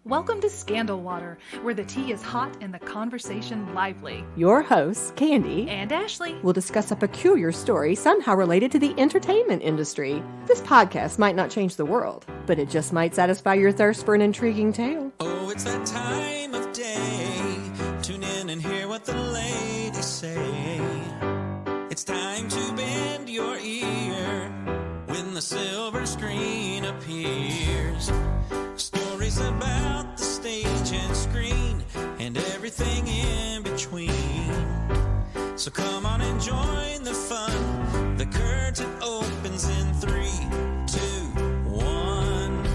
Welcome to Scandal Water, where the tea is hot and the conversation lively. Your hosts, Candy And Ashley, will discuss a peculiar story somehow related to the entertainment industry. This podcast might not change the world, but it just might satisfy your thirst for an intriguing tale. Oh, it's that time of day. Tune in and hear what the ladies say. It's time to bend your ear when the silver screen appears. Stories about the stage and screen and everything in between. So come on and join the fun. The curtain opens in 3, 2, 1.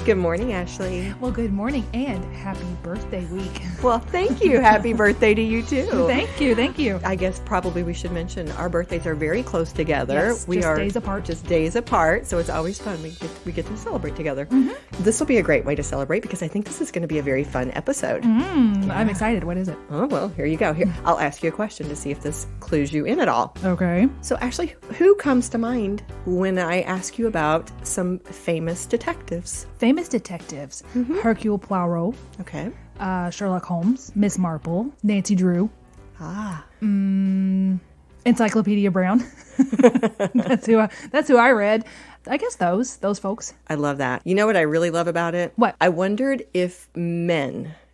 Good morning, Ashley. well, good morning and happy birthday week. Well, thank you. Happy birthday to you, too. Thank you. I guess probably we should mention our birthdays are very close together. Yes, we just are days apart. Just days apart, so it's always fun. We get to celebrate together. This will be a great way to celebrate because I think this is going to be a very fun episode. I'm excited. What is it? Oh, well, here you go. Here, I'll ask you a question to see if this clues you in at all. Okay. So, Ashley, who comes to mind when I ask you about some famous detectives? Famous detectives. Hercule Poirot, Okay. Sherlock Holmes, Miss Marple, Nancy Drew, Ah. Encyclopedia Brown. That's who I read. I guess those folks. I love that. You know what I really love about it? What? I wondered if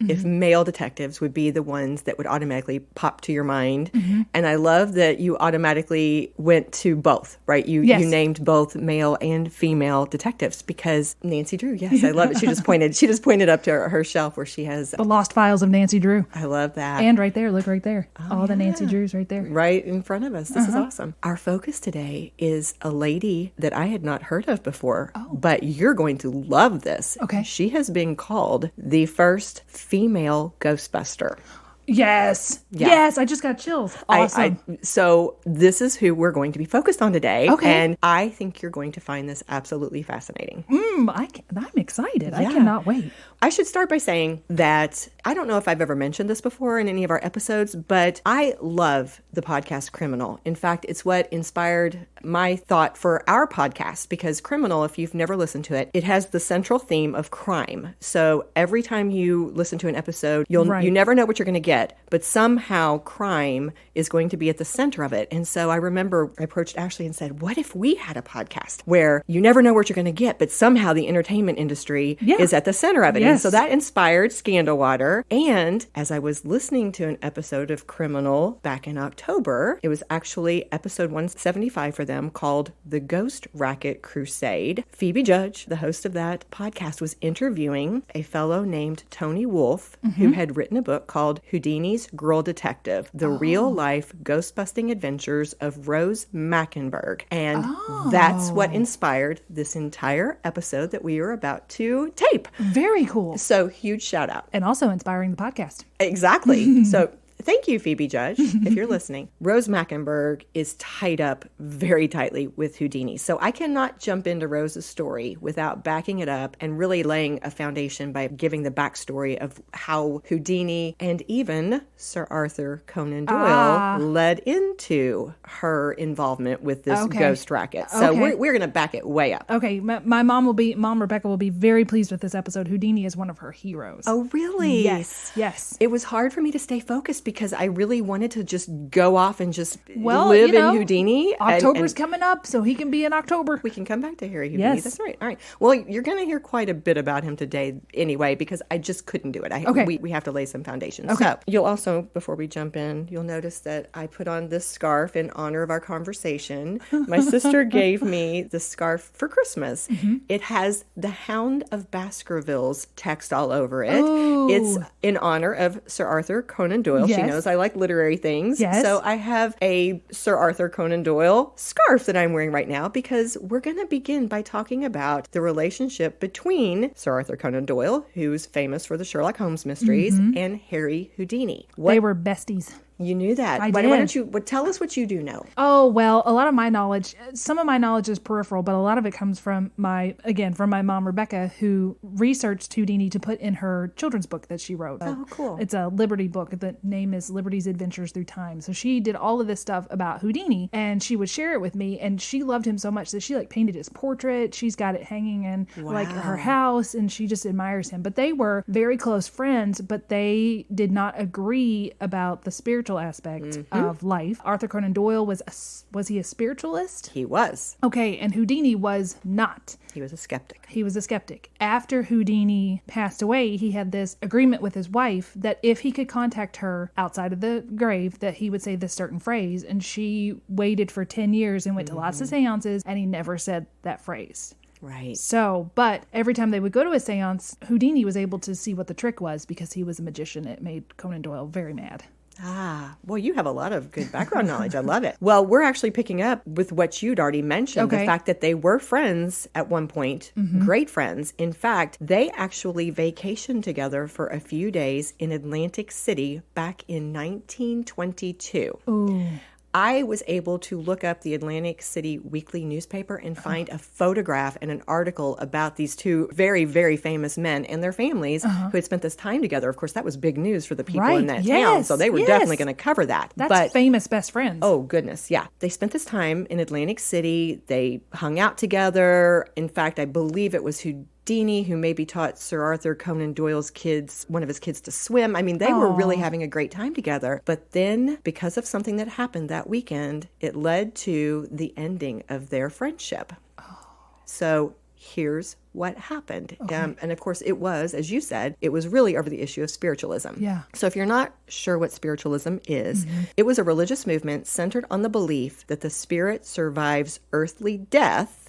if male detectives would be the ones that would automatically pop to your mind. And I love that you automatically went to both, right? You named both male and female detectives because Nancy Drew, yes, I love it. She just pointed up to her shelf where she has The Lost Files of Nancy Drew. I love that. And right there, look right there. All the Nancy Drews right there. Right in front of us. This is awesome. Our focus today is a lady that I had not heard of before, but you're going to love this. Okay. She has been called the first female Ghostbuster. Yes. Yeah. Yes, I just got chills. Awesome. So this is who we're going to be focused on today. Okay. And I think you're going to find this absolutely fascinating. I'm excited. I cannot wait. I should start by saying that I don't know if I've ever mentioned this before in any of our episodes, but I love the podcast Criminal. In fact, it's what inspired my thought for our podcast because Criminal, if you've never listened to it, it has the central theme of crime. So every time you listen to an episode, you never know what you're going to get, but somehow crime is going to be at the center of it. And so I remember I approached Ashley and said, what if we had a podcast where you never know what you're going to get, but somehow the entertainment industry is at the center of it? Yes. And so that inspired Scandal Water. And as I was listening to an episode of Criminal back in October, it was actually episode 175 for them called The Ghost Racket Crusade. Phoebe Judge, the host of that podcast, was interviewing a fellow named Tony Wolfe, who had written a book called Houdini's Girl Detective, The Real-Life Ghost-Busting Adventures of Rose Mackenberg. And that's what inspired this entire episode that we are about to tape. Very cool. So huge shout out. And also inspiring the podcast. Exactly. So thank you, Phoebe Judge, if you're listening. Rose Mackenberg is tied up very tightly with Houdini. So I cannot jump into Rose's story without backing it up and really laying a foundation by giving the backstory of how Houdini and even Sir Arthur Conan Doyle led into her involvement with this ghost racket. So we're going to back it way up. Okay, my mom Rebecca will be very pleased with this episode. Houdini is one of her heroes. Oh, really? Yes. It was hard for me to stay focused because I really wanted to just go off and just live in Houdini. October's coming up, so he can be in October. We can come back to Harry Houdini. Yes. That's right. All right. Well, you're going to hear quite a bit about him today anyway, because I just couldn't do it. We have to lay some foundations. Okay. So you'll also, before we jump in, you'll notice that I put on this scarf in honor of our conversation. My sister gave me the scarf for Christmas. It has the Hound of Baskerville's text all over it. Ooh. It's in honor of Sir Arthur Conan Doyle. Yes. She knows I like literary things. Yes. So I have a Sir Arthur Conan Doyle scarf that I'm wearing right now because we're going to begin by talking about the relationship between Sir Arthur Conan Doyle, who's famous for the Sherlock Holmes mysteries, and Harry Houdini. They were besties. You knew that. I Why did. don't you tell us what you do know? Oh, well, a lot of my knowledge, some of my knowledge is peripheral, but a lot of it comes from my mom, Rebecca, who researched Houdini to put in her children's book that she wrote. Oh, cool. It's a Liberty book. The name is Liberty's Adventures Through Time. So she did all of this stuff about Houdini, and she would share it with me, and she loved him so much that she painted his portrait. She's got it hanging in her house, and she just admires him. But they were very close friends, but they did not agree about the spiritual aspect of life. Arthur Conan Doyle was he a spiritualist? He was. Okay, and Houdini was not. He was a skeptic. He was a skeptic. After Houdini passed away, he had this agreement with his wife that if he could contact her outside of the grave, that he would say this certain phrase. And she waited for 10 years and went to lots of seances, and he never said that phrase. Right. So, but every time they would go to a seance, Houdini was able to see what the trick was because he was a magician. It made Conan Doyle very mad. Well, you have a lot of good background knowledge. I love it. Well, we're actually picking up with what you'd already mentioned, the fact that they were friends at one point, great friends. In fact, they actually vacationed together for a few days in Atlantic City back in 1922. Ooh. I was able to look up the Atlantic City Weekly newspaper and find a photograph and an article about these two very, very famous men and their families who had spent this time together. Of course, that was big news for the people in that town, so they were definitely going to cover that. That's famous best friends. Oh, goodness, yeah. They spent this time in Atlantic City. They hung out together. In fact, I believe it was Houdini who maybe taught Sir Arthur Conan Doyle's one of his kids to swim. I mean, they were really having a great time together. But then, because of something that happened that weekend, it led to the ending of their friendship. So here's what happened. And of course, it was, as you said, it was really over the issue of spiritualism. Yeah. So if you're not sure what spiritualism is, it was a religious movement centered on the belief that the spirit survives earthly death.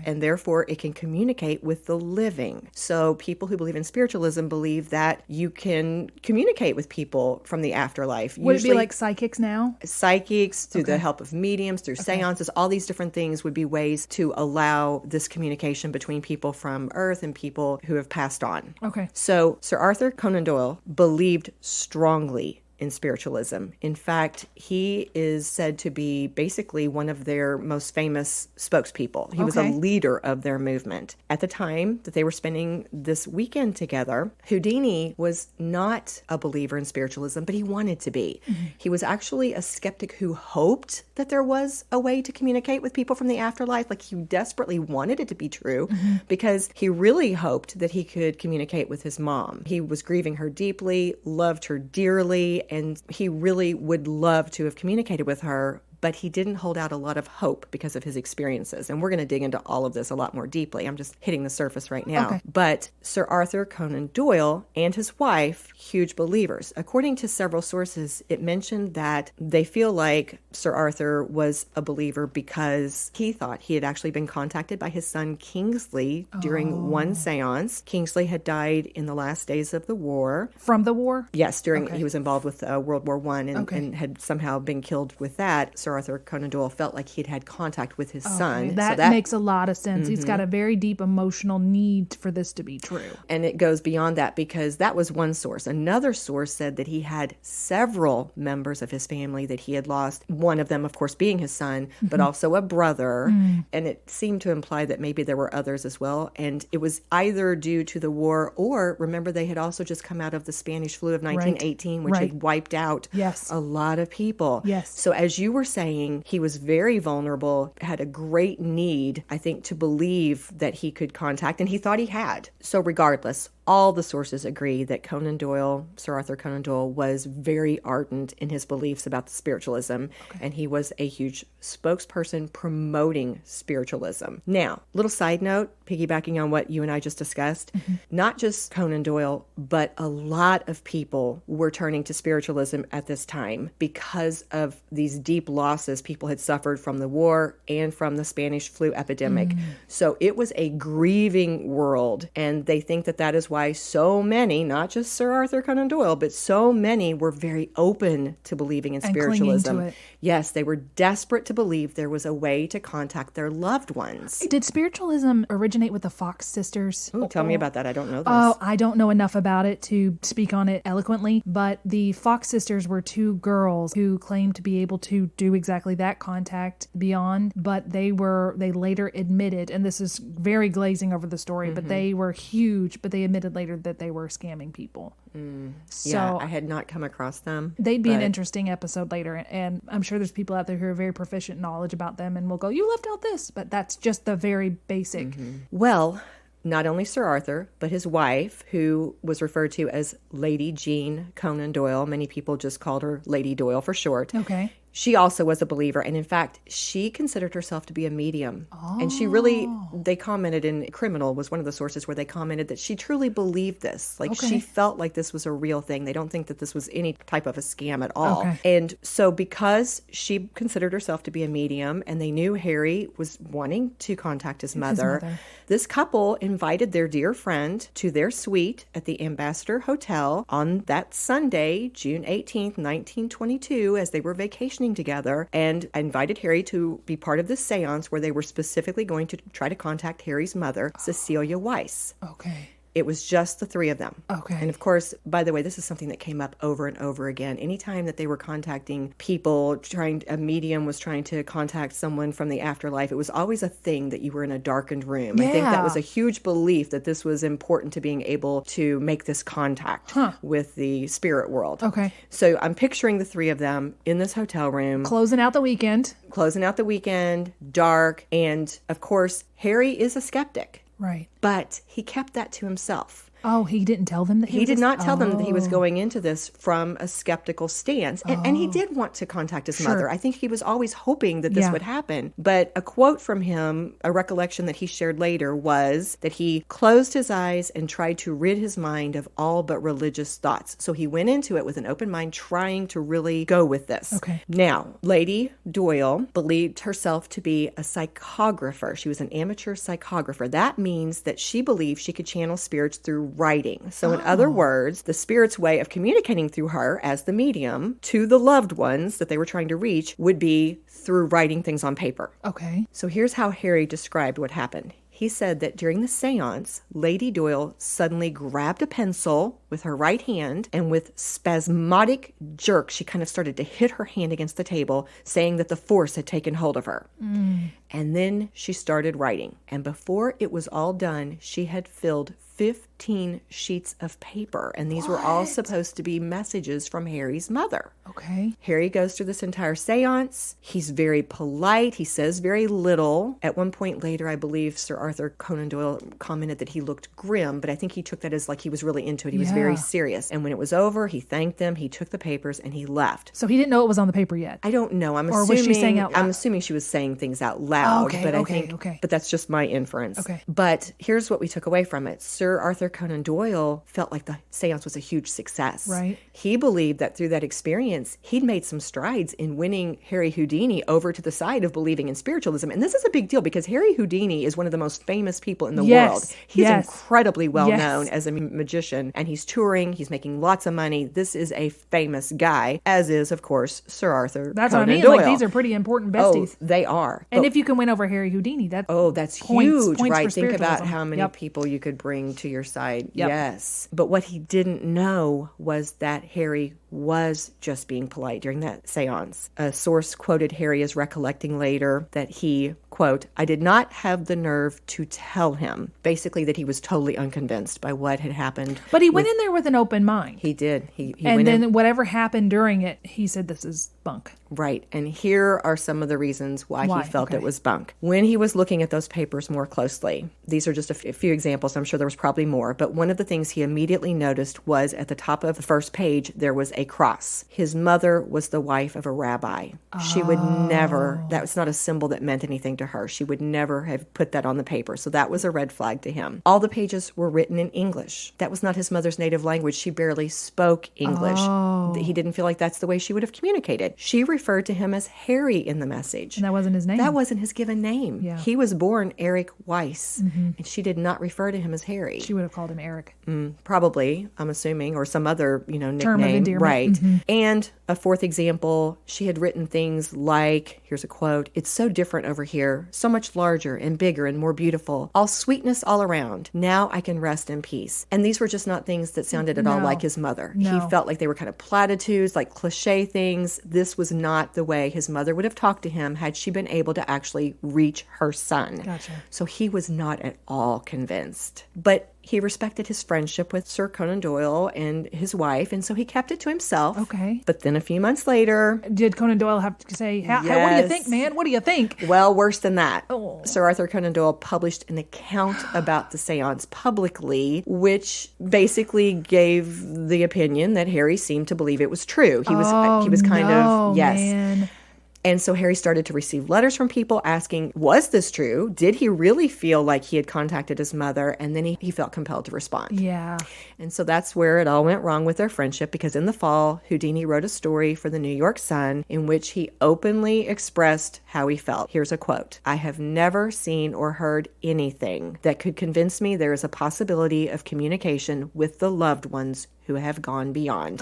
And therefore, it can communicate with the living. So people who believe in spiritualism believe that you can communicate with people from the afterlife. Would it be like psychics now? Psychics, through the help of mediums, through seances, all these different things would be ways to allow this communication between people from Earth and people who have passed on. Okay. So Sir Arthur Conan Doyle believed strongly in spiritualism. In fact, he is said to be basically one of their most famous spokespeople. He was a leader of their movement. At the time that they were spending this weekend together, Houdini was not a believer in spiritualism, but he wanted to be. He was actually a skeptic who hoped that there was a way to communicate with people from the afterlife. Like, he desperately wanted it to be true because he really hoped that he could communicate with his mom. He was grieving her deeply, loved her dearly, and he really would love to have communicated with her, but he didn't hold out a lot of hope because of his experiences. And we're going to dig into all of this a lot more deeply. I'm just hitting the surface right now. But Sir Arthur Conan Doyle and his wife, huge believers. According to several sources, it mentioned that they feel like Sir Arthur was a believer because he thought he had actually been contacted by his son Kingsley during one seance. Kingsley had died in the last days of the war. From the war? Yes, he was involved with World War I and had somehow been killed with that. Sir Arthur Conan Doyle felt like he'd had contact with his son. That makes a lot of sense. He's got a very deep emotional need for this to be true. And it goes beyond that because that was one source. Another source said that he had several members of his family that he had lost. One of them, of course, being his son, but also a brother. And it seemed to imply that maybe there were others as well. And it was either due to the war or, remember, they had also just come out of the Spanish flu of 1918, which had wiped out a lot of people. So as you were saying, he was very vulnerable, had a great need, I think, to believe that he could contact, and he thought he had. So regardless, all the sources agree that Conan Doyle, Sir Arthur Conan Doyle, was very ardent in his beliefs about the spiritualism, and he was a huge spokesperson promoting spiritualism. Now, little side note, piggybacking on what you and I just discussed, not just Conan Doyle, but a lot of people were turning to spiritualism at this time because of these deep losses people had suffered from the war and from the Spanish flu epidemic. So it was a grieving world. And they think that that is why so many, not just Sir Arthur Conan Doyle, but so many were very open to believing in spiritualism. Clinging to it. Yes, they were desperate to believe there was a way to contact their loved ones. Did spiritualism originate with the Fox sisters? Ooh, tell me about that. I don't know this. Oh, I don't know enough about it to speak on it eloquently, but the Fox sisters were two girls who claimed to be able to do exactly that, contact beyond, but they later admitted, and this is very glazing over the story, but they were huge, but they admitted later that they were scamming people. So Yeah, I had not come across them. they'd be an interesting episode later, and I'm sure there's people out there who are very proficient knowledge about them and will go, you left out this, but that's just the very basic. Well, not only Sir Arthur, but his wife, who was referred to as Lady Jean Conan Doyle. Many people just called her Lady Doyle for short. Okay. She also was a believer. And in fact, she considered herself to be a medium. And she really, they commented in Criminal was one of the sources where they commented that she truly believed this. Like she felt like this was a real thing. They don't think that this was any type of a scam at all. Okay. And so because she considered herself to be a medium and they knew Harry was wanting to contact his mother, this couple invited their dear friend to their suite at the Ambassador Hotel on that Sunday, June 18th, 1922, as they were vacationing together, and invited Harry to be part of this seance where they were specifically going to try to contact Harry's mother, Cecilia Weiss. Okay. It was just the three of them. Okay. And of course, by the way, this is something that came up over and over again. Anytime that they were contacting people, a medium was trying to contact someone from the afterlife, it was always a thing that you were in a darkened room. I think that was a huge belief that this was important to being able to make this contact with the spirit world. Okay. So I'm picturing the three of them in this hotel room. Closing out the weekend. Dark, and of course, Harry is a skeptic. Right. But he kept that to himself. Oh, he didn't tell them that He did not tell them that he was going into this from a skeptical stance. And he did want to contact his mother. I think he was always hoping that this would happen. But a quote from him, a recollection that he shared later, was that he closed his eyes and tried to rid his mind of all but religious thoughts. So he went into it with an open mind, trying to really go with this. Okay. Now, Lady Doyle believed herself to be a psychographer. She was an amateur psychographer. That means that she believed she could channel spirits through writing. So in other words, the spirit's way of communicating through her as the medium to the loved ones that they were trying to reach would be through writing things on paper. Okay. So here's how Harry described what happened. He said that during the seance, Lady Doyle suddenly grabbed a pencil with her right hand, and with spasmodic jerks, she kind of started to hit her hand against the table, saying that the force had taken hold of her. And then she started writing. And before it was all done, she had filled 15 sheets of paper. And these were all supposed to be messages from Harry's mother. Okay. Harry goes through this entire seance. He's very polite. He says very little. At one point later, I believe Sir Arthur Conan Doyle commented that he looked grim, but I think he took that as like he was really into it. He was very serious. And when it was over, he thanked them. He took the papers and he left. So he didn't know it was on the paper yet? I don't know. Or was she saying out loud? I'm assuming she was saying things out loud. Okay, but I okay, think, okay. But that's just my inference. Okay. But here's what we took away from it. Sir Arthur Conan Doyle felt like the seance was a huge success. Right. He believed that through that experience, he'd made some strides in winning Harry Houdini over to the side of believing in spiritualism. And this is a big deal because Harry Houdini is one of the most famous people in the world. He's incredibly well known as a magician, and he's touring. He's making lots of money. This is a famous guy, as is, of course, Sir Arthur That's Conan what I mean. Doyle. Like, these are pretty important besties. Oh, they are. And if you can win over Harry Houdini, that's huge, points right? for Think about spiritualism. how many people you could bring to your side. Yes. But what he didn't know was that Harry was just being polite during that seance. A source quoted Harry as recollecting later that he, quote, I did not have the nerve to tell him, basically that he was totally unconvinced by what had happened. But he went in there with an open mind. He did. He and went then in. whatever happened during it, he said this is bunk. Right. And here are some of the reasons why he felt it was bunk. When he was looking at those papers more closely, these are just a few examples. I'm sure there was probably more. But one of the things he immediately noticed was at the top of the first page, there was a cross. His mother was the wife of a rabbi. She would never, that was not a symbol that meant anything to her. She would never have put that on the paper. So that was a red flag to him. All the pages were written in English. That was not his mother's native language. She barely spoke English. He didn't feel like that's the way she would have communicated. She referred to him as Harry in the message. And that wasn't his name. That wasn't his given name. Yeah. He was born Eric Weiss, and she did not refer to him as Harry. She would have called him Eric. Probably, I'm assuming, or some other, nickname. Term of endearment. Right. And a fourth example, she had written things like, here's a quote, "It's so different over here, so much larger and bigger and more beautiful, all sweetness all around. Now I can rest in peace." And these were just not things that sounded at all like his mother. No. He felt like they were kind of platitudes, like cliche things. This was not the way his mother would have talked to him had she been able to actually reach her son. Gotcha. So he was not at all convinced. But he respected his friendship with Sir Conan Doyle and his wife, and so he kept it to himself. Okay. But then a few months later... Did Conan Doyle have to say, hey, what do you Yes. think, man? What do you think? Well, worse than that. Oh. Sir Arthur Conan Doyle published an account about the seance publicly, which basically gave the opinion that Harry seemed to believe it was true. He was kind of, yes. Man. And so Harry started to receive letters from people asking, was this true? Did he really feel like he had contacted his mother? And then he felt compelled to respond. Yeah. And so that's where it all went wrong with their friendship, because in the fall, Houdini wrote a story for the New York Sun in which he openly expressed how he felt. Here's a quote. "I have never seen or heard anything that could convince me there is a possibility of communication with the loved ones who have gone beyond."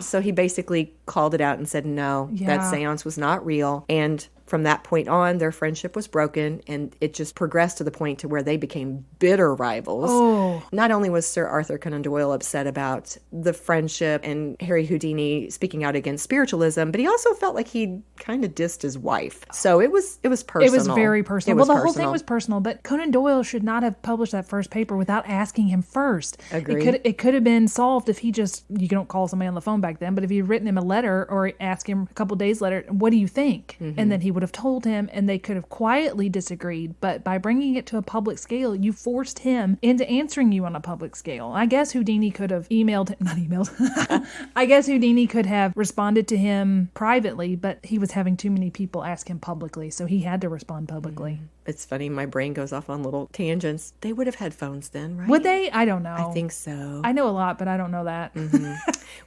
So he basically called it out and said, no, that seance was not real. And from that point on, their friendship was broken, and it just progressed to the point to where they became bitter rivals. Oh. Not only was Sir Arthur Conan Doyle upset about the friendship and Harry Houdini speaking out against spiritualism, but he also felt like he kind of dissed his wife. So it was personal. It was very personal. Well, The whole thing was personal, but Conan Doyle should not have published that first paper without asking him first. Agreed. It could have been solved if he just, you don't call somebody on the phone back then, but if you'd written him a letter or asked him a couple days later, what do you think? And then he would have told him, and they could have quietly disagreed. But by bringing it to a public scale, you forced him into answering you on a public scale. I guess Houdini could have I guess Houdini could have responded to him privately, but he was having too many people ask him publicly, so he had to respond publicly. It's funny, my brain goes off on little tangents. They would have had phones then, right? Would they? I don't know. I think so. I know a lot, but I don't know that.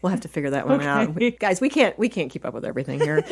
We'll have to figure that one out. Guys, we can't keep up with everything here.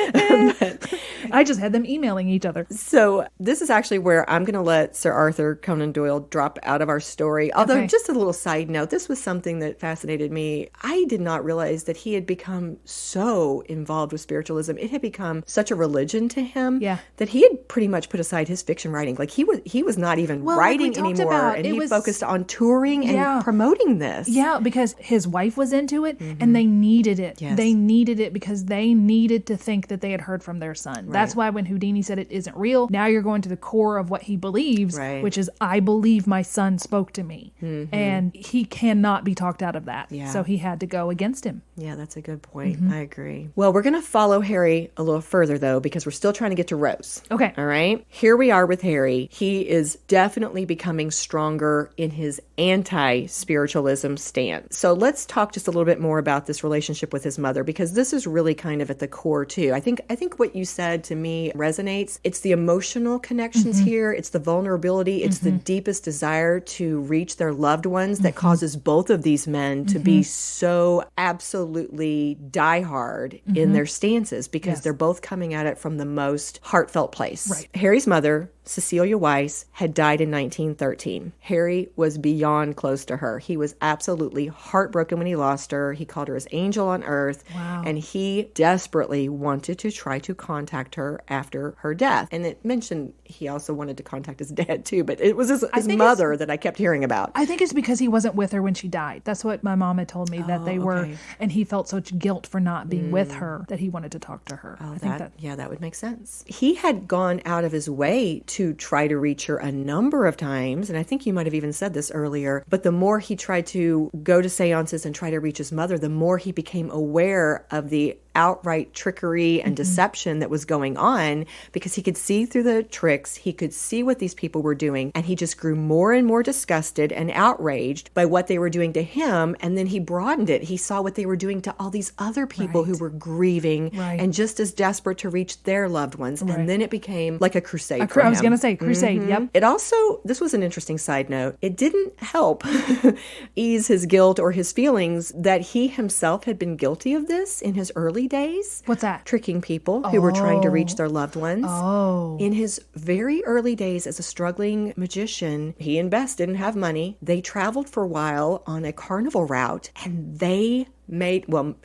I just had them emailing each other. So this is actually where I'm going to let Sir Arthur Conan Doyle drop out of our story. Although, just a little side note, this was something that fascinated me. I did not realize that he had become so involved with spiritualism. It had become such a religion to him that he had pretty much put aside his fiction writing. Like he was not even writing anymore, and he focused on touring and promoting this. Yeah, because his wife was into it, and they needed it. Yes. They needed it because they needed to think that they had heard from their son. Right. That's why when Houdini said it isn't real, now you're going to the core of what he believes, which is, I believe my son spoke to me. And he cannot be talked out of that. Yeah. So he had to go against him. Yeah, that's a good point. I agree. Well, we're going to follow Harry a little further, though, because we're still trying to get to Rose. Okay. All right. Here we are with Harry. He is definitely becoming stronger in his anti-spiritualism stance. So let's talk just a little bit more about this relationship with his mother, because this is really kind of at the core, too. I think what you said to me resonates. It's the emotional connections here. It's the vulnerability. It's the deepest desire to reach their loved ones that causes both of these men to be so absolutely diehard in their stances, because they're both coming at it from the most heartfelt place. Right. Harry's mother, Cecilia Weiss, had died in 1913. Harry was beyond close to her. He was absolutely heartbroken when he lost her. He called her his angel on earth. Wow. And he desperately wanted to try to contact her after her death. And it mentioned he also wanted to contact his dad too, but it was his mother that I kept hearing about. I think it's because he wasn't with her when she died. That's what my mom had told me, that they were, and he felt such guilt for not being with her that he wanted to talk to her. Oh, that would make sense. He had gone out of his way to try to reach her a number of times, and I think you might have even said this earlier, but the more he tried to go to seances and try to reach his mother, the more he became aware of the outright trickery and deception that was going on, because he could see through the tricks, he could see what these people were doing, and he just grew more and more disgusted and outraged by what they were doing to him, and then he broadened it. He saw what they were doing to all these other people who were grieving and just as desperate to reach their loved ones, and then it became like a crusade for him. I was going to say, crusade, yep. It also, this was an interesting side note, it didn't help ease his guilt or his feelings that he himself had been guilty of this in his early early days. What's that? Tricking people who were trying to reach their loved ones. In his very early days as a struggling magician, he and Bess didn't have money. They traveled for a while on a carnival route, and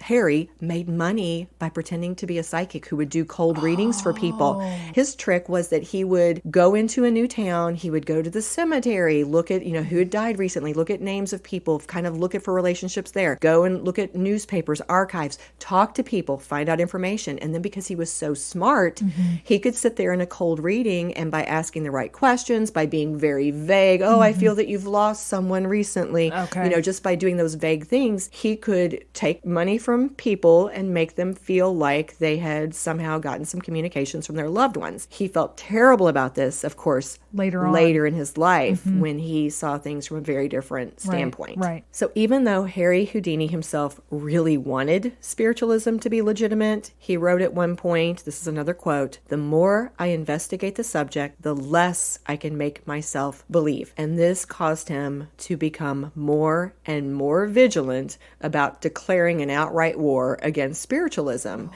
Harry made money by pretending to be a psychic who would do cold readings for people. His trick was that he would go into a new town, he would go to the cemetery, look at, who had died recently, look at names of people, kind of look at for relationships there, go and look at newspapers, archives, talk to people, find out information. And then because he was so smart, he could sit there in a cold reading, and by asking the right questions, by being very vague, I feel that you've lost someone recently, just by doing those vague things, he could take money from people and make them feel like they had somehow gotten some communications from their loved ones. He felt terrible about this, of course, later in his life when he saw things from a very different standpoint. Right. So even though Harry Houdini himself really wanted spiritualism to be legitimate, he wrote at one point, this is another quote, "The more I investigate the subject, the less I can make myself believe." And this caused him to become more and more vigilant about declaring an outright war against spiritualism,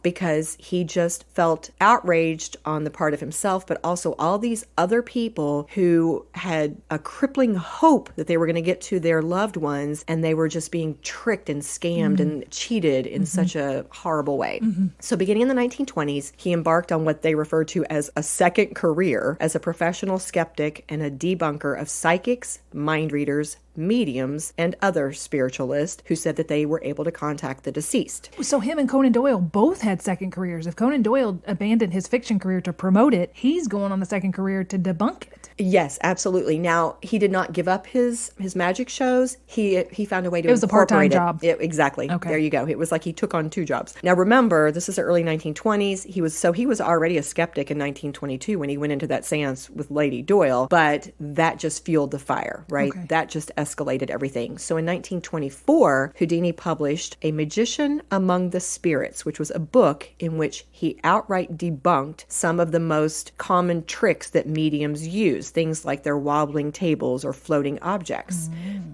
because he just felt outraged on the part of himself, but also all these other people who had a crippling hope that they were going to get to their loved ones, and they were just being tricked and scammed and cheated in such a horrible way. So beginning in the 1920s, he embarked on what they referred to as a second career as a professional skeptic and a debunker of psychics, mind readers, mediums, and other spiritualists who said that they were able to contact the deceased. So him and Conan Doyle both had second careers. If Conan Doyle abandoned his fiction career to promote it, he's going on the second career to debunk it. Yes, absolutely. Now, he did not give up his magic shows. He found a way to It was a part-time job. Exactly. Okay. There you go. It was like he took on two jobs. Now, remember, this is the early 1920s. He was already a skeptic in 1922 when he went into that seance with Lady Doyle, but that just fueled the fire, right? Okay. That just escalated everything. So in 1924, Houdini published A Magician Among the Spirits, which was a book in which he outright debunked some of the most common tricks that mediums use, things like their wobbling tables or floating objects.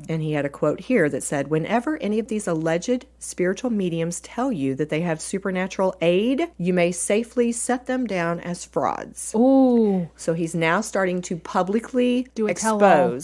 And he had a quote here that said, "Whenever any of these alleged spiritual mediums tell you that they have supernatural aid, you may safely set them down as frauds." Ooh. So he's now starting to publicly Do a tell-all.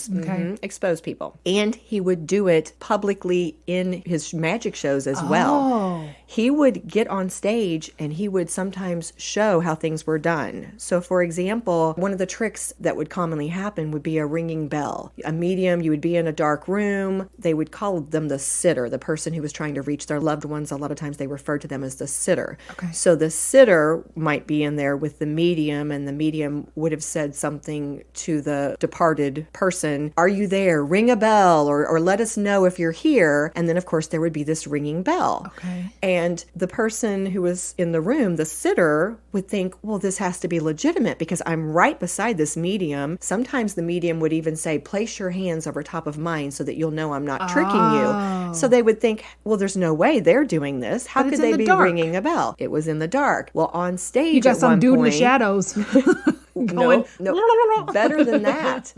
expose people. And he would do it publicly in his magic shows as well. He would get on stage and he would sometimes show how things were done. So for example, one of the tricks that would commonly happen would be a ringing bell. A medium, you would be in a dark room. They would call them the sitter, the person who was trying to reach their loved ones. A lot of times they referred to them as the sitter. Okay. So the sitter might be in there with the medium, and the medium would have said something to the departed person, "Are you there? Ring a bell," or "Let us know if you're here." And then of course there would be this ringing bell. Okay. And the person who was in the room, the sitter, would think, well, this has to be legitimate because I'm right beside this medium. Sometimes the medium would even say, "Place your hands over top of mine so that you'll know I'm not tricking you." So they would think, well, there's no way they're doing this. How But could it's in they the be dark. ringing a bell? It was in the dark. Well, on stage You got at some one dude in the point- shadows. Going, No, better than that.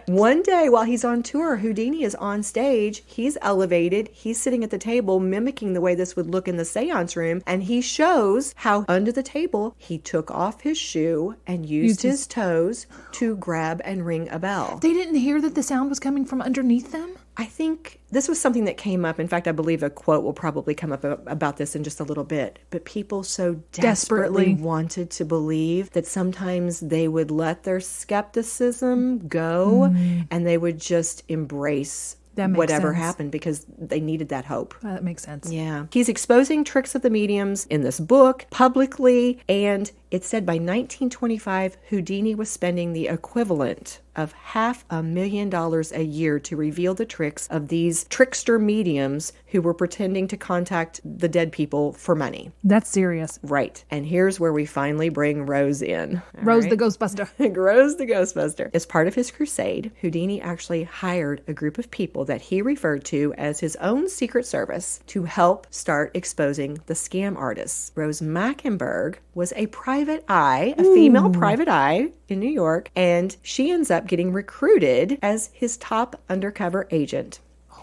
One day while he's on tour, Houdini is on stage. He's elevated. He's sitting at the table mimicking the way this would look in the seance room. And he shows how under the table, he took off his shoe and used his toes to grab and ring a bell. They didn't hear that the sound was coming from underneath them? I think this was something that came up. In fact, I believe a quote will probably come up about this in just a little bit. But people so desperately wanted to believe that sometimes they would let their skepticism go and they would just embrace whatever happened because they needed that hope. That makes sense. Yeah. He's exposing tricks of the mediums in this book publicly, and it said by 1925, Houdini was spending the equivalent of $500,000 a year to reveal the tricks of these trickster mediums who were pretending to contact the dead people for money. That's serious. Right. And here's where we finally bring Rose in. Rose the Ghostbuster. Rose the Ghostbuster. As part of his crusade, Houdini actually hired a group of people that he referred to as his own secret service to help start exposing the scam artists. Rose Mackenberg was a private eye, a female private eye in New York, and she ends up getting recruited as his top undercover agent.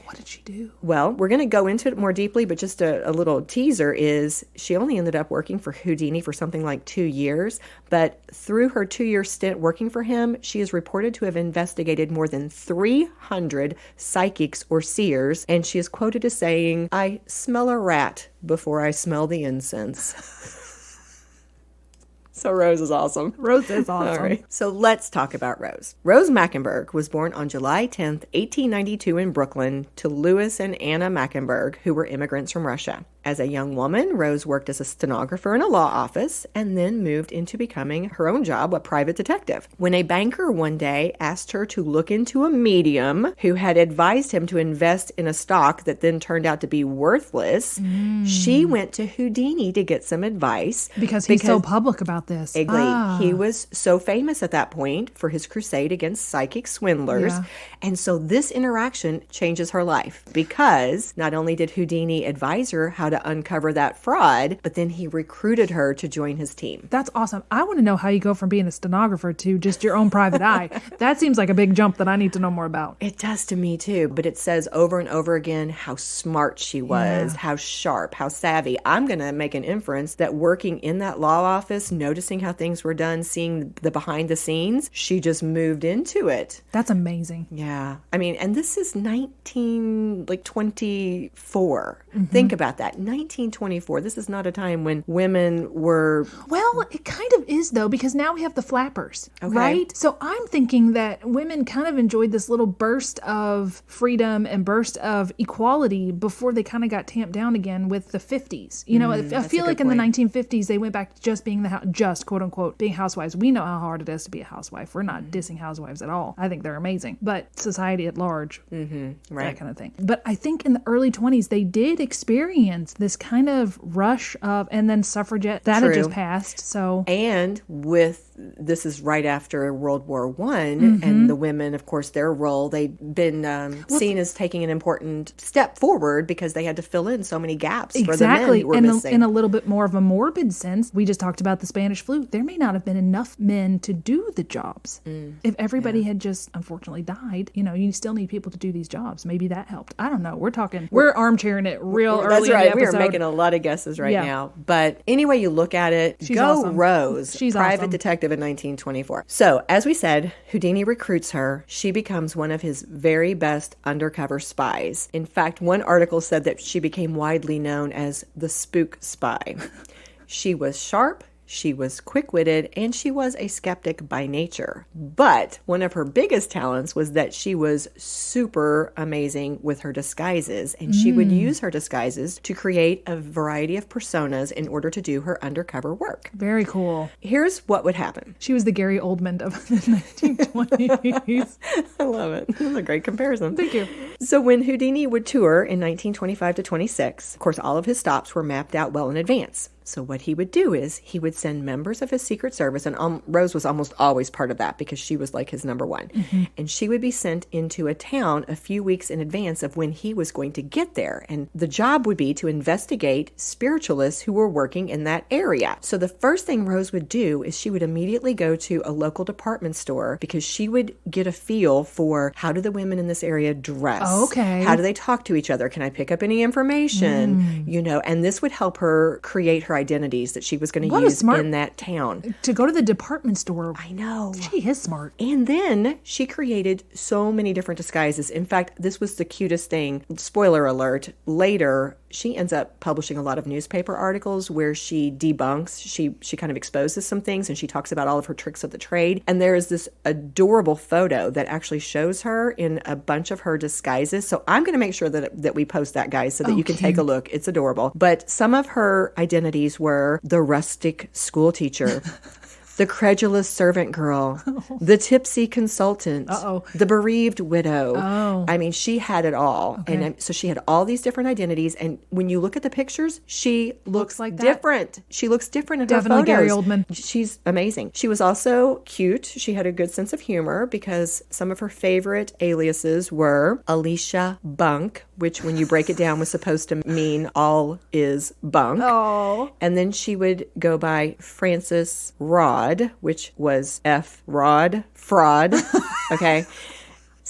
What did she do? Well, we're going to go into it more deeply, but just a little teaser is she only ended up working for Houdini for something like 2 years. But through her 2-year stint working for him, she is reported to have investigated more than 300 psychics or seers. And she is quoted as saying, "I smell a rat before I smell the incense." So Rose is awesome. Rose is awesome. All right. So let's talk about Rose. Rose Mackenberg was born on July 10th, 1892 in Brooklyn to Louis and Anna Mackenberg, who were immigrants from Russia. As a young woman, Rose worked as a stenographer in a law office and then moved into becoming her own job, a private detective. When a banker one day asked her to look into a medium who had advised him to invest in a stock that then turned out to be worthless, she went to Houdini to get some advice. Because he's so public about this. Exactly. He was so famous at that point for his crusade against psychic swindlers. Yeah. And so this interaction changes her life because not only did Houdini advise her how to uncover that fraud, but then he recruited her to join his team. That's awesome. I want to know how you go from being a stenographer to just your own private eye. That seems like a big jump that I need to know more about. It does to me too, but it says over and over again how smart she was, how sharp, how savvy. I'm going to make an inference that working in that law office, noticing how things were done, seeing the behind the scenes, she just moved into it. That's amazing. Yeah. I mean, and this is 1924. Think about that. 1924. This is not a time when women were... Well, it kind of is, though, because now we have the flappers, right? So I'm thinking that women kind of enjoyed this little burst of freedom and burst of equality before they kind of got tamped down again with the 50s. You know, I feel like in the 1950s, they went back to just being just quote unquote being housewives. We know how hard it is to be a housewife. We're not dissing housewives at all. I think they're amazing, but society at large, that kind of thing. But I think in the early 20s, they did experience this kind of rush of, and then suffragette that had just passed. So, and this is right after World War I, and the women, of course, their role, they'd been seen as taking an important step forward because they had to fill in so many gaps for the men who were missing. In a little bit more of a morbid sense, we just talked about the Spanish flu. There may not have been enough men to do the jobs. If everybody had just unfortunately died, you know, you still need people to do these jobs. Maybe that helped. I don't know. We're armchairing it real early. That's right. In the episode. We are making a lot of guesses right now. But anyway you look at it, She's go awesome. Rose, She's private awesome. detective in 1924. So, as we said, Houdini recruits her. She becomes one of his very best undercover spies. In fact, one article said that she became widely known as the spook spy. She was sharp. She was quick-witted, and she was a skeptic by nature. But one of her biggest talents was that she was super amazing with her disguises, and she would use her disguises to create a variety of personas in order to do her undercover work. Very cool. Here's what would happen. She was the Gary Oldman of the 1920s. I love it. That's a great comparison. Thank you. So when Houdini would tour in 1925 to 26, of course, all of his stops were mapped out well in advance. So what he would do is he would send members of his Secret Service, and Rose was almost always part of that because she was like his number one. And she would be sent into a town a few weeks in advance of when he was going to get there. And the job would be to investigate spiritualists who were working in that area. So the first thing Rose would do is she would immediately go to a local department store because she would get a feel for how do the women in this area dress? Okay. How do they talk to each other? Can I pick up any information? You know, and this would help her create her identities that she was going to use in that town. To go to the department store. I know. She is smart. And then she created so many different disguises. In fact, this was the cutest thing. Spoiler alert. Later, she ends up publishing a lot of newspaper articles where she debunks, she kind of exposes some things, and she talks about all of her tricks of the trade. And there is this adorable photo that actually shows her in a bunch of her disguises. So I'm going to make sure that we post that, guys, so that you can take a look. It's adorable. But some of her identities were the rustic school teacher, the credulous servant girl, the tipsy consultant, the bereaved widow. I mean, she had it all. Okay. And so she had all these different identities. And when you look at the pictures, she looks like different. She looks different in Definitely her photos. Gary Oldman. She's amazing. She was also cute. She had a good sense of humor because some of her favorite aliases were Alicia Bunk, which when you break it down was supposed to mean all is bunk. Oh. And then she would go by Frances Rod, which was F Rod, fraud. Okay.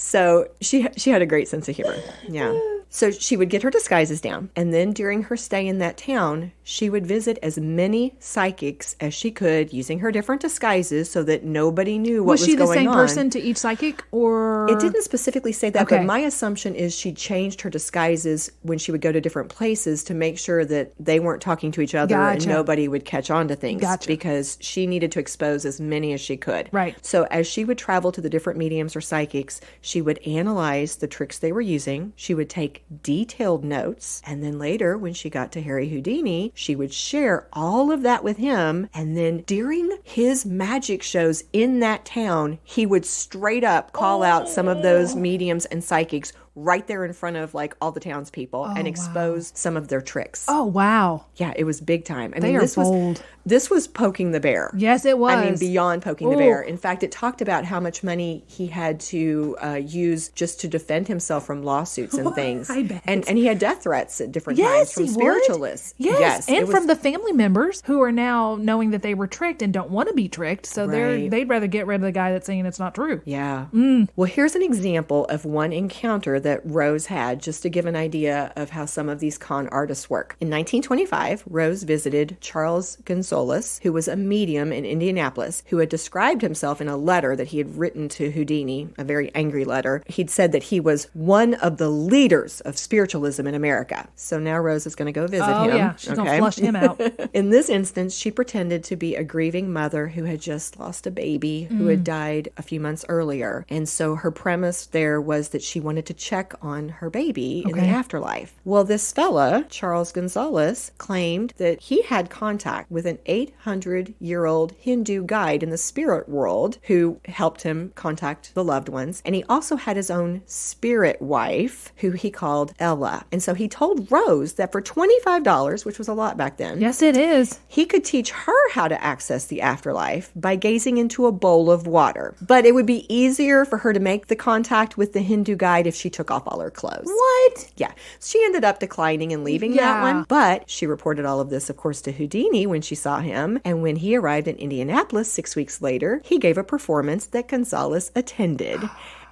So she had a great sense of humor. Yeah. So she would get her disguises down, and then during her stay in that town, she would visit as many psychics as she could using her different disguises so that nobody knew what was going on. Was she the same person to each psychic, or? It didn't specifically say that, but my assumption is she changed her disguises when she would go to different places to make sure that they weren't talking to each other and nobody would catch on to things because she needed to expose as many as she could. Right. So as she would travel to the different mediums or psychics, she would analyze the tricks they were using. She would take detailed notes. And then later, when she got to Harry Houdini, she would share all of that with him. And then during his magic shows in that town, he would straight up call out some of those mediums and psychics right there in front of like all the townspeople and expose some of their tricks. Oh, wow. Yeah, it was big time. I mean, this bold. This was poking the bear. Yes, it was. I mean, beyond poking the bear. In fact, it talked about how much money he had to use just to defend himself from lawsuits and things. I bet. And he had death threats at different times from spiritualists. Yes, and from the family members who are now knowing that they were tricked and don't want to be tricked. So they'd rather get rid of the guy that's saying it's not true. Yeah. Well, here's an example of one encounter that Rose had, just to give an idea of how some of these con artists work. In 1925, Rose visited Charles Gonzalez, who was a medium in Indianapolis, who had described himself in a letter that he had written to Houdini, a very angry letter. He'd said that he was one of the leaders of spiritualism in America. So now Rose is going to go visit him. Oh, yeah. She's going to flush him out. In this instance, she pretended to be a grieving mother who had just lost a baby who had died a few months earlier. And so her premise there was that she wanted to check on her baby in the afterlife. Well, this fella, Charles Gonzalez, claimed that he had contact with an 800-year-old Hindu guide in the spirit world who helped him contact the loved ones. And he also had his own spirit wife, who he called Ella. And so he told Rose that for $25, which was a lot back then. Yes, it is. He could teach her how to access the afterlife by gazing into a bowl of water. But it would be easier for her to make the contact with the Hindu guide if she took off all her clothes. What? Yeah. She ended up declining and leaving that one. But she reported all of this, of course, to Houdini when she saw him. And when he arrived in Indianapolis 6 weeks later, he gave a performance that Gonzalez attended.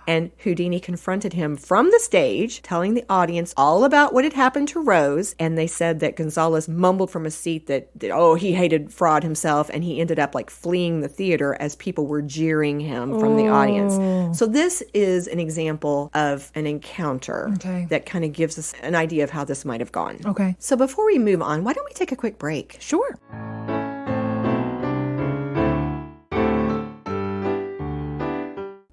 And Houdini confronted him from the stage, telling the audience all about what had happened to Rose. And they said that Gonzalez mumbled from a seat that he hated fraud himself. And he ended up like fleeing the theater as people were jeering him from the audience. So this is an example of an encounter that kind of gives us an idea of how this might have gone. Okay. So before we move on, why don't we take a quick break? Sure.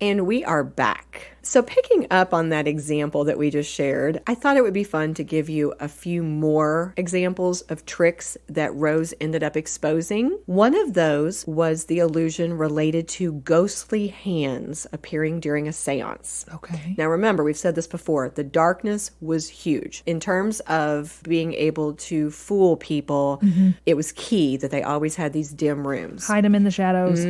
And we are back. So picking up on that example that we just shared, I thought it would be fun to give you a few more examples of tricks that Rose ended up exposing. One of those was the illusion related to ghostly hands appearing during a seance. Okay. Now remember, we've said this before, the darkness was huge. In terms of being able to fool people, it was key that they always had these dim rooms. Hide them in the shadows.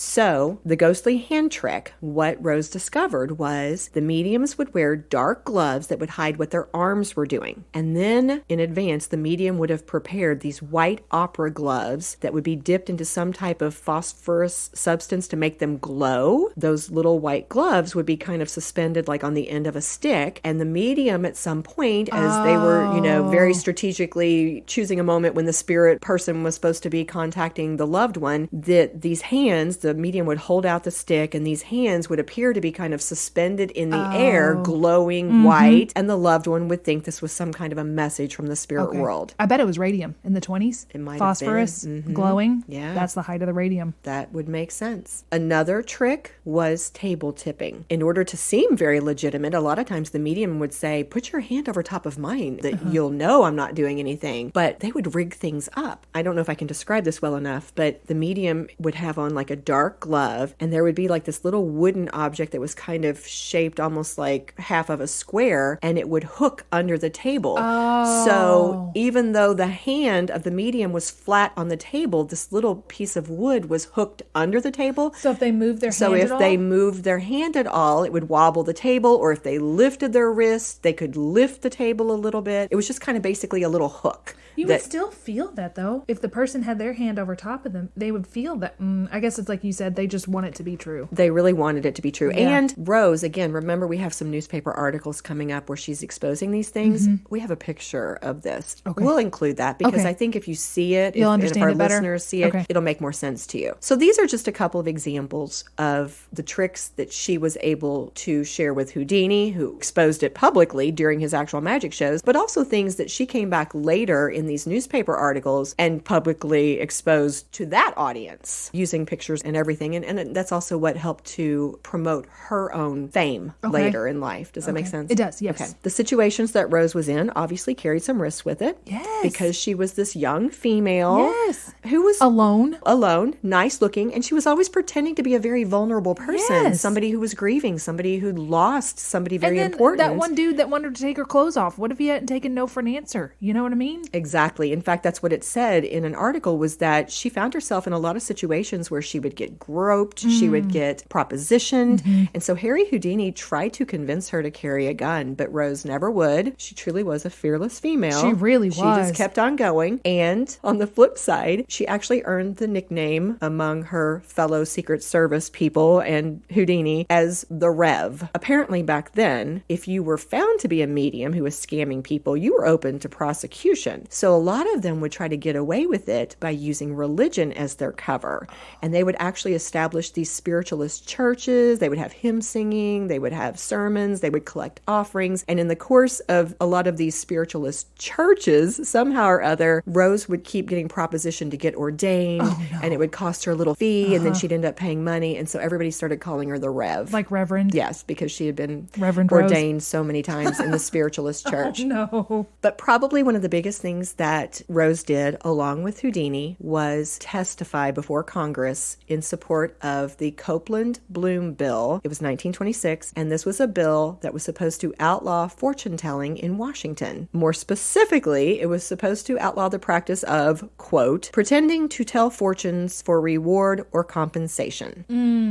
So the ghostly hand trick, what Rose discovered was the mediums would wear dark gloves that would hide what their arms were doing. And then in advance, the medium would have prepared these white opera gloves that would be dipped into some type of phosphorus substance to make them glow. Those little white gloves would be kind of suspended like on the end of a stick. And the medium at some point, as they were, very strategically choosing a moment when the spirit person was supposed to be contacting the loved one, that these hands, the medium would hold out the stick and these hands would appear to be kind of suspended in the air, glowing white, and the loved one would think this was some kind of a message from the spirit world. I bet it was radium in the 20s. It might Phosphorus, have been. glowing. Yeah. That's the height of the radium. That would make sense. Another trick was table tipping. In order to seem very legitimate, a lot of times the medium would say, put your hand over top of mine, that you'll know I'm not doing anything. But they would rig things up. I don't know if I can describe this well enough, but the medium would have on like a dark glove, and there would be like this little wooden object that was kind of shaped almost like half of a square, and it would hook under the table. So even though the hand of the medium was flat on the table, this little piece of wood was hooked under the table. So if they moved their hand So at if all? they moved their hand at all, it would wobble the table, or if they lifted their wrist, they could lift the table a little bit. It was just kind of basically a little hook. You would still feel that, though. If the person had their hand over top of them, they would feel that. I guess it's like you said, they just want it to be true. They really wanted it to be true. Yeah. And Rose Rose, again, remember we have some newspaper articles coming up where she's exposing these things. We have a picture of this. Okay. We'll include that because Okay. I think if you see it, You'll if understand our it better? listeners see it, Okay. it'll make more sense to you. So these are just a couple of examples of the tricks that she was able to share with Houdini, who exposed it publicly during his actual magic shows, but also things that she came back later in these newspaper articles and publicly exposed to that audience using pictures and everything. And that's also what helped to promote her own fame later in life. Does that make sense? It does, yes. Okay. The situations that Rose was in obviously carried some risks with it. Yes. Because she was this young female Yes. who was Alone. nice looking, and she was always pretending to be a very vulnerable person, Yes. somebody who was grieving, somebody who'd lost somebody very and then important. that one dude that wanted to take her clothes off, what if he hadn't taken no for an answer? You know what I mean? Exactly. In fact, that's what it said in an article, was that she found herself in a lot of situations where she would get groped, she would get propositioned. And so Harry Houdini tried to convince her to carry a gun, but Rose never would. She truly was a fearless female. She really was. She just kept on going. And on the flip side, she actually earned the nickname among her fellow Secret Service people and Houdini as the Rev. Apparently back then, if you were found to be a medium who was scamming people, you were open to prosecution. So a lot of them would try to get away with it by using religion as their cover. And they would actually establish these spiritualist churches. They would have hymn singing. They would have sermons. They would collect offerings. And in the course of a lot of these spiritualist churches, somehow or other, Rose would keep getting propositioned to get ordained. And it would cost her a little fee. And then she'd end up paying money. And so everybody started calling her the Rev. Like Reverend. Yes, because she had been Reverend Rose. ordained so many times in the spiritualist church. No. But probably one of the biggest things that Rose did, along with Houdini, was testify before Congress in support of the Copeland Bloom Bill. It was 1926, and this was a bill that was supposed to outlaw fortune telling in Washington. More specifically, it was supposed to outlaw the practice of, quote, pretending to tell fortunes for reward or compensation.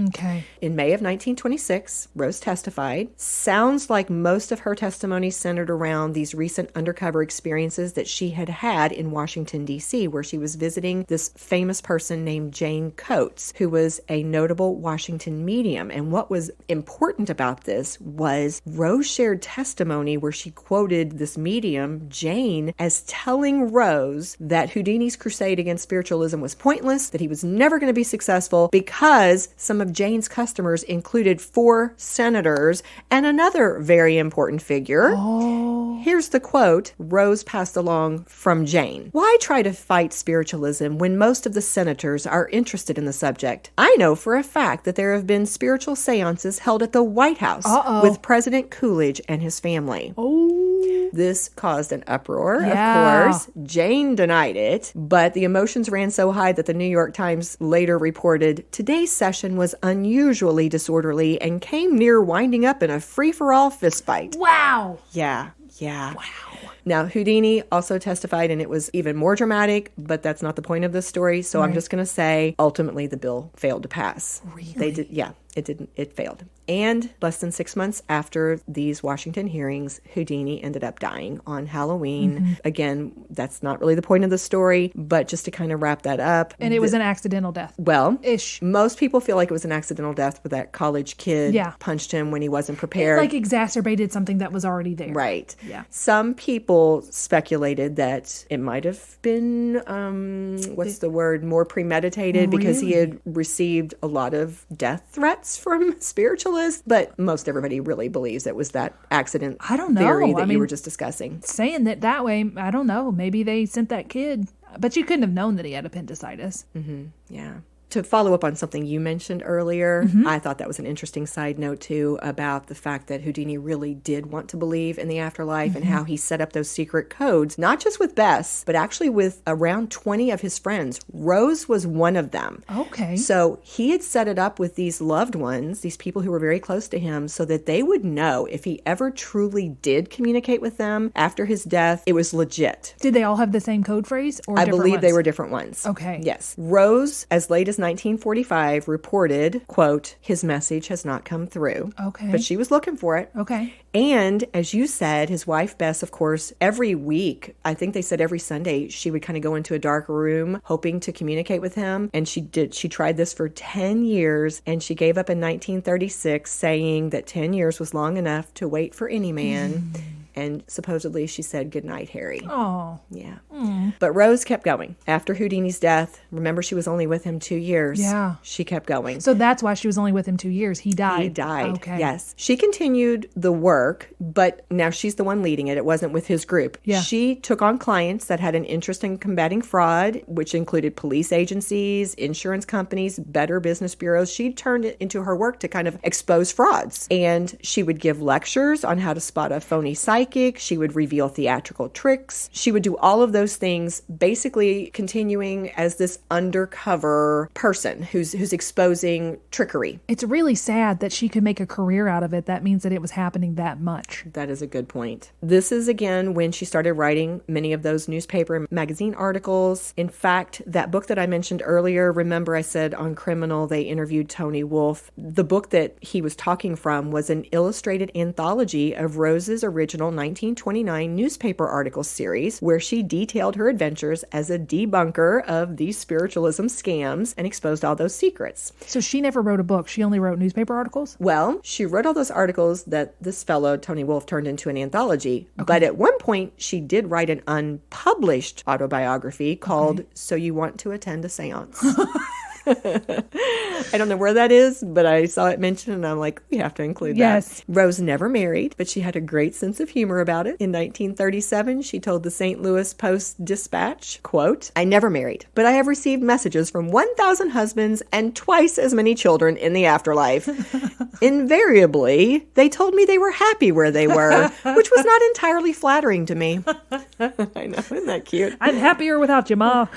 Okay. In May of 1926, Rose testified. Sounds like most of her testimony centered around these recent undercover experiences that she had had in Washington, D.C., where she was visiting this famous person named Jane Coates, who was a notable Washington medium. And what was important about this was Rose shared testimony where she quoted this medium, Jane, as telling Rose that Houdini's crusade against spiritualism was pointless, that he was never going to be successful because some of Jane's customers included 4 senators and another very important figure. Here's the quote Rose passed along from Jane. Why try to fight spiritualism when most of the senators are interested in the subject? I know for a fact that there have been spiritual seances held at the White House with President Coolidge and his family. This caused an uproar, Yeah. of course. Jane denied it, but the emotions ran so high that the New York Times later reported, today's session was unusually disorderly and came near winding up in a free-for-all fistfight. Wow. Yeah. Wow. Now, Houdini also testified, and it was even more dramatic, but that's not the point of this story. So I'm just going to say, ultimately, the bill failed to pass. Really? They did, yeah, it didn't. It failed. And less than 6 months after these Washington hearings, Houdini ended up dying on Halloween. Again, that's not really the point of the story, but just to kind of wrap that up. And it was an accidental death. Well, Ish. most people feel like it was an accidental death, but that college kid punched him when he wasn't prepared. Like exacerbated something that was already there. Right. Yeah. Some people speculated that it might have been, what's the word, more premeditated because he had received a lot of death threats from spiritualists, but most everybody really believes it was that accident I don't know. theory that I you mean, were just discussing. Saying that way, I don't know. Maybe they sent that kid. But you couldn't have known that he had appendicitis. Yeah. To follow up on something you mentioned earlier, I thought that was an interesting side note, too, about the fact that Houdini really did want to believe in the afterlife and how he set up those secret codes, not just with Bess, but actually with around 20 of his friends. Rose was one of them. Okay. So he had set it up with these loved ones, these people who were very close to him, so that they would know if he ever truly did communicate with them after his death, it was legit. Did they all have the same code phrase or I different believe ones? they were different ones. Okay. Yes. Rose, as late as 1945, reported, quote, his message has not come through. Okay. But she was looking for it. Okay. And as you said, his wife, Bess, of course, every week, I think they said every Sunday, she would kind of go into a dark room hoping to communicate with him. And she did. She tried this for 10 years and she gave up in 1936, saying that 10 years was long enough to wait for any man. And supposedly she said, good night, Harry. Oh. Yeah. But Rose kept going. After Houdini's death, remember she was only with him 2 years. Yeah. She kept going. So that's why she was only with him 2 years. He died. He died. Okay. Yes. She continued the work, but now she's the one leading it. It wasn't with his group. Yeah. She took on clients that had an interest in combating fraud, which included police agencies, insurance companies, better business bureaus. She turned it into her work to kind of expose frauds. And she would give lectures on how to spot a phony psychic. She would reveal theatrical tricks. She would do all of those things, basically continuing as this undercover person who's exposing trickery. It's really sad that she could make a career out of it. That means that it was happening that much. That is a good point. This is, again, when she started writing many of those newspaper and magazine articles. In fact, that book that I mentioned earlier, remember I said on Criminal, they interviewed Tony Wolfe. The book that he was talking from was an illustrated anthology of Rose's original 1929 newspaper article series, where she detailed her adventures as a debunker of these spiritualism scams and exposed all those secrets. So she never wrote a book. She only wrote newspaper articles? Well, she wrote all those articles that this fellow, Tony Wolfe, turned into an anthology. Okay. But at one point, she did write an unpublished autobiography called So You Want to Attend a Seance. I don't know where that is, but I saw it mentioned and I'm like, we have to include that. Rose never married, but she had a great sense of humor about it. In 1937, she told the St. Louis Post-Dispatch, quote, I never married, but I have received messages from 1,000 husbands and twice as many children in the afterlife. Invariably, they told me they were happy where they were, which was not entirely flattering to me. I know, isn't that cute? I'm happier without you, Ma.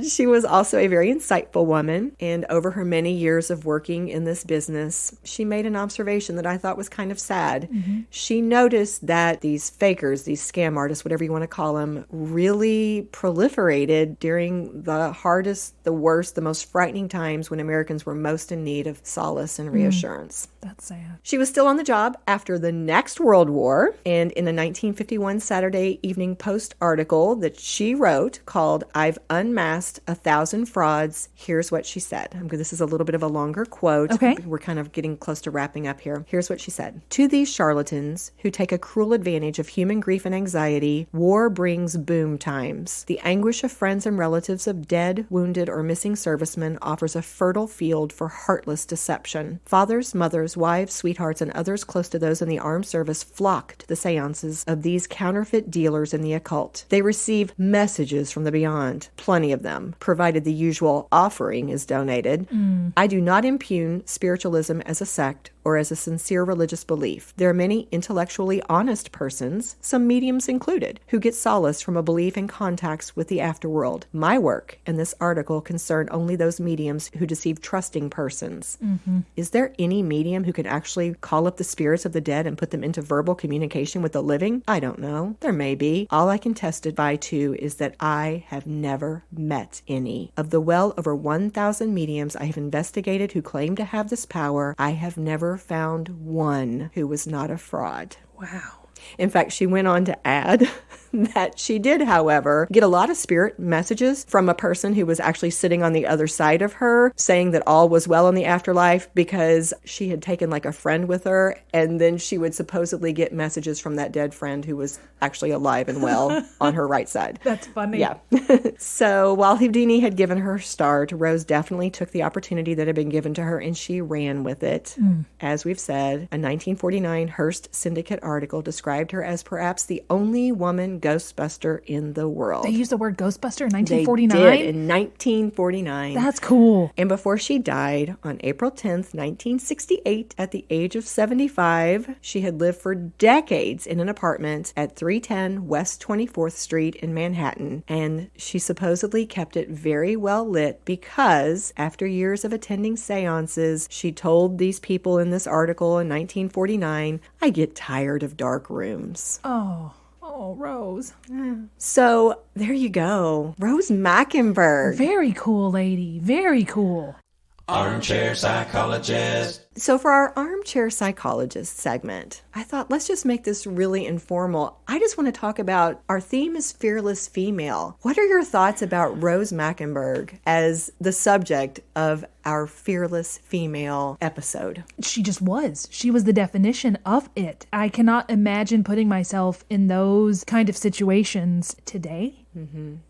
She was also a very insightful woman. And over her many years of working in this business, she made an observation that I thought was kind of sad. Mm-hmm. She noticed that these fakers, these scam artists, whatever you want to call them, really proliferated during the hardest, the worst, the most frightening times when Americans were most in need of solace and reassurance. That's sad. She was still on the job after the next World War, and in a 1951 Saturday Evening Post article that she wrote called I've Unmasked 1,000 Frauds, here's what she said. This is a little bit of a longer quote. Okay. We're kind of getting close to wrapping up here. Here's what she said. To these charlatans who take a cruel advantage of human grief and anxiety, war brings boom times. The anguish of friends and relatives of dead, wounded, or missing servicemen offers a fertile field for heartless deception. Fathers, mothers, wives, sweethearts, and others close to those in the armed service flock to the seances of these counterfeit dealers in the occult. They receive messages from the beyond, plenty of them, provided the usual offering is donated. I do not impugn spiritualism as a sect or as a sincere religious belief. There are many intellectually honest persons, some mediums included, who get solace from a belief in contacts with the afterworld. My work and this article concern only those mediums who deceive trusting persons. Mm-hmm. Is there any medium who can actually call up the spirits of the dead and put them into verbal communication with the living? I don't know. There may be. All I can testify to is that I have never met any. Of the well over 1,000 mediums I have investigated who claim to have this power, I have never found one who was not a fraud. Wow. In fact, she went on to add that she did, however, get a lot of spirit messages from a person who was actually sitting on the other side of her, saying that all was well in the afterlife because she had taken like a friend with her, and then she would supposedly get messages from that dead friend who was actually alive and well on her right side. That's funny. Yeah. So while Houdini had given her start, Rose definitely took the opportunity that had been given to her and she ran with it. As we've said, a 1949 Hearst syndicate article described her as perhaps the only woman Ghostbuster in the world. They used the word Ghostbuster in 1949? They did, in 1949. That's cool. And before she died on April 10th, 1968, at the age of 75, she had lived for decades in an apartment at 310 West 24th Street in Manhattan. And she supposedly kept it very well lit because after years of attending seances, she told these people in this article in 1949, I get tired of dark rooms. Oh, Rose. So there you go. Rose Mackenberg. Very cool lady. Very cool. Armchair Psychologist. So for our Armchair Psychologist segment, I thought let's just make this really informal. I just want to talk about, our theme is fearless female. What are your thoughts about Rose Mackenberg as the subject of our fearless female episode? She just was. She was the definition of it. I cannot imagine putting myself in those kind of situations today.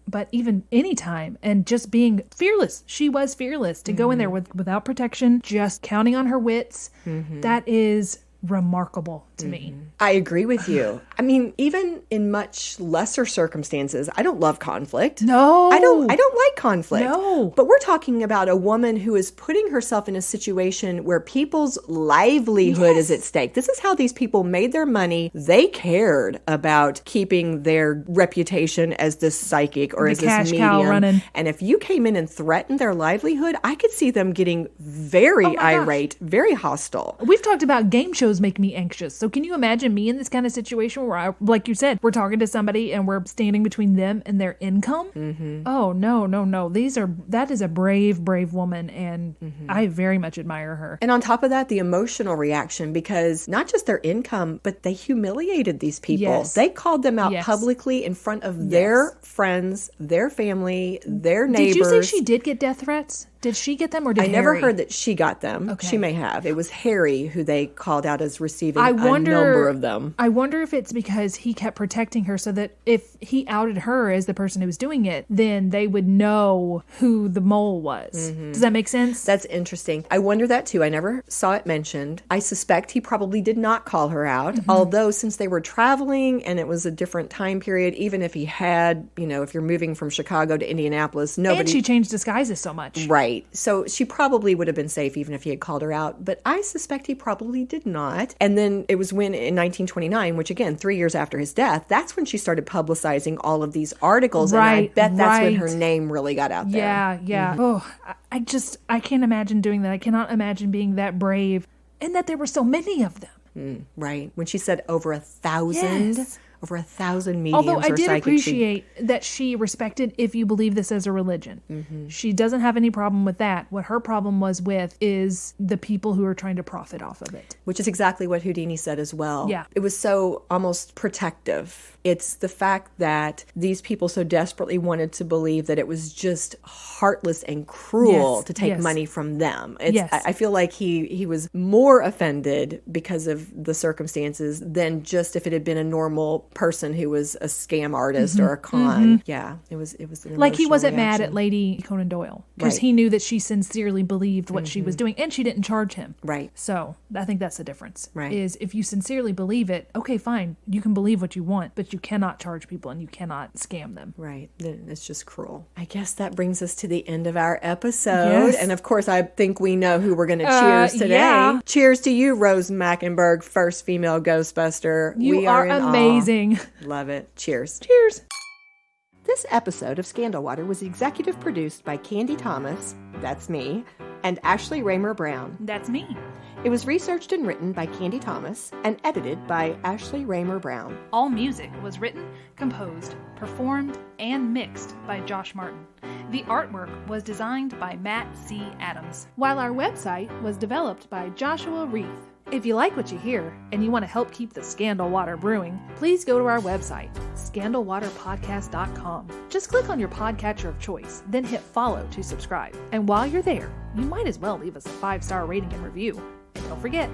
But even anytime, and just being fearless. She was fearless to go in there without protection, just counting on her wits. That is remarkable to me. I agree with you. I mean, even in much lesser circumstances, I don't love conflict. No. I don't like conflict. No. But we're talking about a woman who is putting herself in a situation where people's livelihood is at stake. This is how these people made their money. They cared about keeping their reputation as this psychic or as this cash medium. cow running. And if you came in and threatened their livelihood, I could see them getting very irate, very hostile. We've talked about game shows make me anxious. So can you imagine me in this kind of situation where, like you said, we're talking to somebody and we're standing between them and their income? Oh, no. That is a brave woman, and I very much admire her. And on top of that, the emotional reaction, because not just their income, but they humiliated these people. Yes. They called them out publicly in front of their friends, their family, their neighbors. Did you say she did get death threats? Did she get them, or did I never Harry? heard that she got them. Okay. She may have. It was Harry who they called out as receiving a number of them. I wonder if it's because he kept protecting her so that if he outed her as the person who was doing it, then they would know who the mole was. Does that make sense? That's interesting. I wonder that too. I never saw it mentioned. I suspect he probably did not call her out, although since they were traveling and it was a different time period, even if he had, if you're moving from Chicago to Indianapolis, nobody... And she changed disguises so much. Right. So she probably would have been safe even if he had called her out, but I suspect he probably did not. And then it was when in 1929, which again, 3 years after his death, that's when she started publicizing all of these articles. And I bet that's when her name really got out there. Yeah. Oh, I can't imagine doing that. I cannot imagine being that brave, and that there were so many of them. Right. When she said over 1,000... Yes. Over 1,000 mediums. Although I or did psychics. appreciate that she respected if you believe this as a religion. She doesn't have any problem with that. What her problem was with is the people who are trying to profit off of it. Which is exactly what Houdini said as well. Yeah. It was so almost protective. It's the fact that these people so desperately wanted to believe that it was just heartless and cruel to take money from them. I feel like he was more offended because of the circumstances than just if it had been a normal person who was a scam artist or a con. Yeah, it was an like he wasn't reaction. mad at Lady Conan Doyle because he knew that she sincerely believed what she was doing, and she didn't charge him. Right. So I think that's the difference. Right. Is if you sincerely believe it, okay, fine, you can believe what you want, but you cannot charge people and you cannot scam them. Right. Then it's just cruel. I guess that brings us to the end of our episode. Yes. And of course, I think we know who we're going to cheers today. Yeah. Cheers to you, Rose Mackenberg, first female Ghostbuster. You are amazing. Love it. Cheers. Cheers. This episode of Scandal Water was executive produced by Candy Thomas, that's me, and Ashley Raymer Brown. That's me. It was researched and written by Candy Thomas and edited by Ashley Raymer Brown. All music was written, composed, performed, and mixed by Josh Martin. The artwork was designed by Matt C. Adams, while our website was developed by Joshua Reith. If you like what you hear and you want to help keep the Scandal Water brewing, please go to our website, scandalwaterpodcast.com. Just click on your podcatcher of choice, then hit follow to subscribe. And while you're there, you might as well leave us a 5-star rating and review. And don't forget,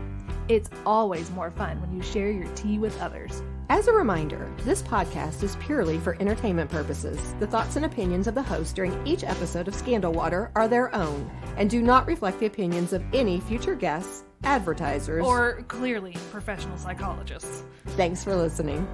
it's always more fun when you share your tea with others. As a reminder, this podcast is purely for entertainment purposes. The thoughts and opinions of the host during each episode of Scandal Water are their own and do not reflect the opinions of any future guests, advertisers, or clearly professional psychologists. Thanks for listening.